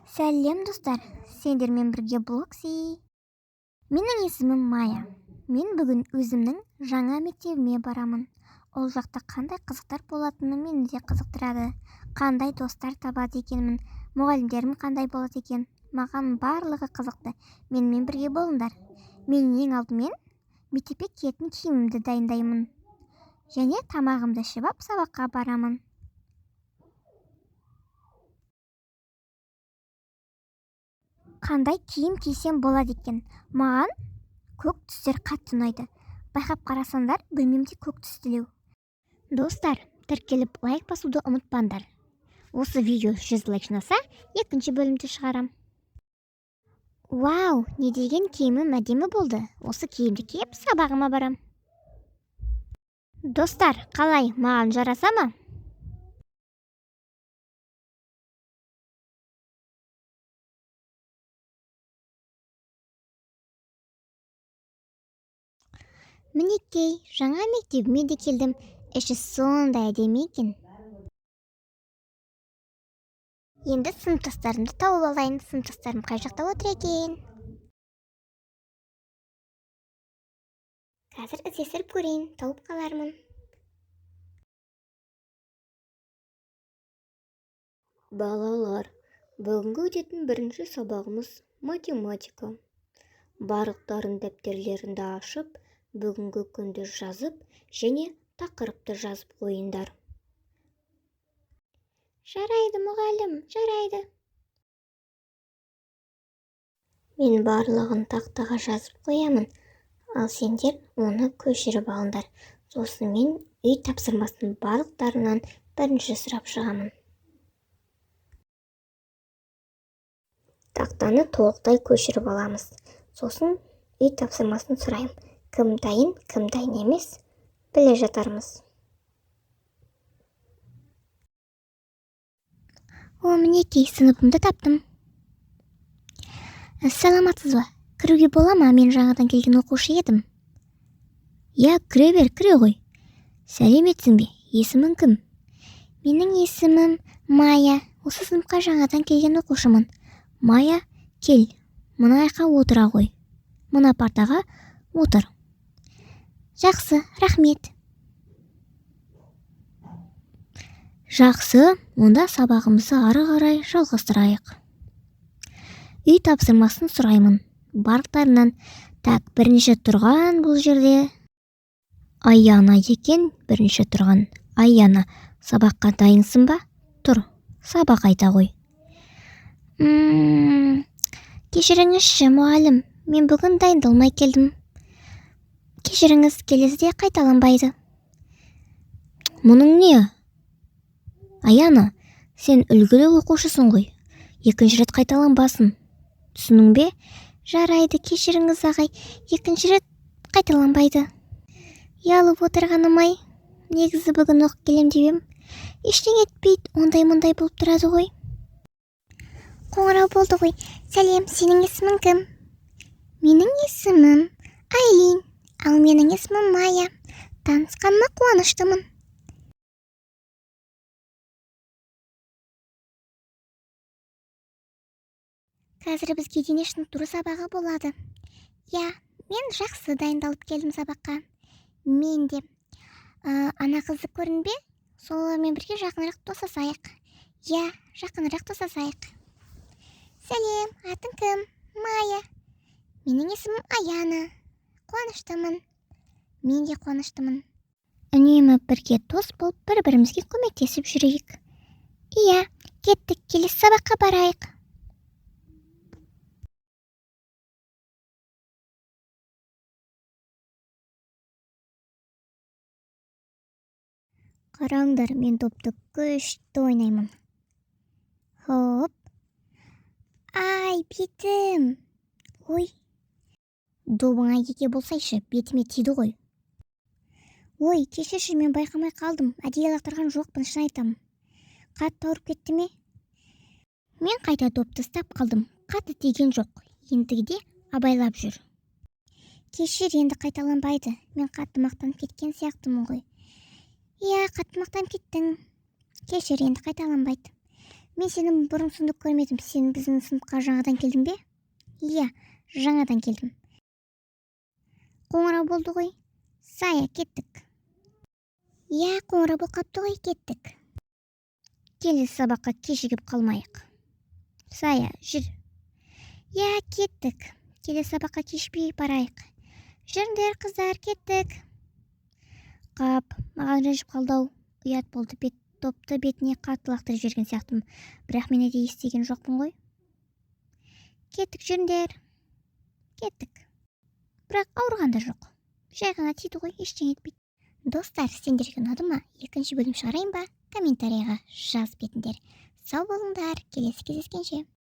Сәлем достар, сендермен бірге блогси. Менің есімім Майя. Мен бүгін өзімнің жаңа мектебіме барамын. Ол жақта қандай қызықтар болатыны мені де қызықтырады. Қандай достар табады екенмін, мұғалімдерім қандай болады екен. Маған барлығы қызықты. Менімен бірге болыңдар. Мен ең алдымен мектепке киетін киімімді дайындаймын. Және тамағымды ішіп ап сабаққа барамын. Қандай киім кисем болады екен? Маған көк түстер қатты ұнайды. Байқап қарасаңдар, бөлмемде көк түстілеу. Достар, тіркеліп лайк басуды ұмытпаңдар. Осы видео 100 лайк жинаса, екінші бөлімді шығарам. Вау, не деген киімім әдемі болды. Осы киімді киіп сабағыма барам. Достар, қалай, маған жараса ма? Мінекей, жаңа мектебіме де келдім. Іші сондай әдемі екен. Енді сыныптастарымды тауып алайын. Сыныптастарым қай жақта отыр екен? Қазір іздестіріп көрейін, тауып қалармын. Балалар, бүгінгі өтетін бірінші сабағымыз математика. Барлықтарын дәптерлерінде ашып, бүгінгі күнді жазып, және тақырыпты жазып қойыңдар. Жарайды, мұғалім, жарайды. Мен барлығын тақтаға жазып қоямын, ал сендер оны көшіріп алыңдар. Сосын мен үй тапсырмасының барлықтарынан бірінші сұрап шығамын. Тақтаны толықтай көшіріп аламыз. Сосын үй тапсырмасын сұрайым. Кім дайын, кім дайын емес, біле жатармыз. Мінекей, сыныбымды таптым. Саламатсыз ба? Кіруге бола ма? Мен жаңадан келген оқушы едім. Я, кіре бер, кіре ғой. Сәлеметсің бе? Есімің кім? Менің есімім Майя. Осы сыныпқа жаңадан келген оқушымын. Майя, кел, мына жаққа отыра ғой. Мына партаға отыр. Жақсы, рахмет. Жақсы, онда сабағымызды ары қарай жалғастырайық. Үй тапсырмасын сұраймын. Барлықтарынан бірінші тұрған бұл жерде Аяна екен. Бірінші тұрған Аяна, сабаққа дайынсың ба? Тұр, сабақ айта ғой. Кешіріңізші, мұғалім, мен бүгін дайындалмай келдім. Кешіріңіз, келесіде қайталанбайды. Мұның не? Аяна, сен үлгілі оқушысың ғой. Екінші рет қайталанбасын. Түсінің бе? Жарайды, кешіріңіз ағай. Екінші рет қайталанбайды. Ялып отырғаным-ай. Негізі бүгін оқып келем деп ем. Ештеңе етпейді, ондай-мұндай болып тұрады ғой. Қоңырау болды ғой. Сәлем, сенің есімің кім? Менің есімім Айлин, ал менің есімім Майя. Танысқаныма қуаныштымын. Қазір бізге дене шынықтыру сабағы болады. Я, мен жақсы дайындалып келдім сабаққа. Мен де. Ана қызды көрдің бе? Солармен бірге жақынырақ достасайық. Я, жақынырақ достасайық. Сәлем, атың кім? Майя. Менің есімім Аяна. Қуаныштымын. Мен де қуаныштымын. Үнемі бірге дос болып, бір-бірімізге көмектесіп жүрейік. Иә, кеттік, келесі сабаққа барайық. Қараңдар, мен допты күшті ойнаймын. Хоп. Ай, бетім. Ой. Добыңа еке болсайшы, бетіме тиді ғой. Ой, кешірші, мен байқамай қалдым. Әдейі лақтырған жоқпын, шын айтамын. Қатты ауырып кетті ме? Мен қайта допты ұстап қалдым. Қатты тиген жоқ. Ендігіде абайлап жүр. Кешір, енді қайталанбайды. Мен қатты мақтанып кеткен сияқтымын ғой. Иә, қатты мақтанып кеттің. Кешір, енді қайталанбайды. Мен сенің бұрынсыңды көрмедім. Сен біздің сыныпқа жаңадан келдің бе? Иә, жаңадан келдім. Қоңырау болды ғой. Сая, кеттік. Иә, қоңырау болып қапты ғой, кеттік. Келесі сабаққа кешігіп қалмайық. Сая, жүр. Иә, кеттік. Келесі сабаққа кешпей барайық. Жүріңдер, қыздар, кеттік. Қап, маған ренжіп қалды-ау. Ұят болды, топты бетіне қатты лақтырып жіберген сияқтымын. Бірақ мен де естіген жоқпын ғой. Кеттік, жүріңдер. Кеттік. Бірақ ауырған да жоқ. Жай ғана тиді ғой, ештеңе етпейді. Достар, сендерге ұнады ма? Екінші бөлім шығарайын ба? Комментарийға жазып кетіңдер. Сау болыңдар, келесі кездескенше.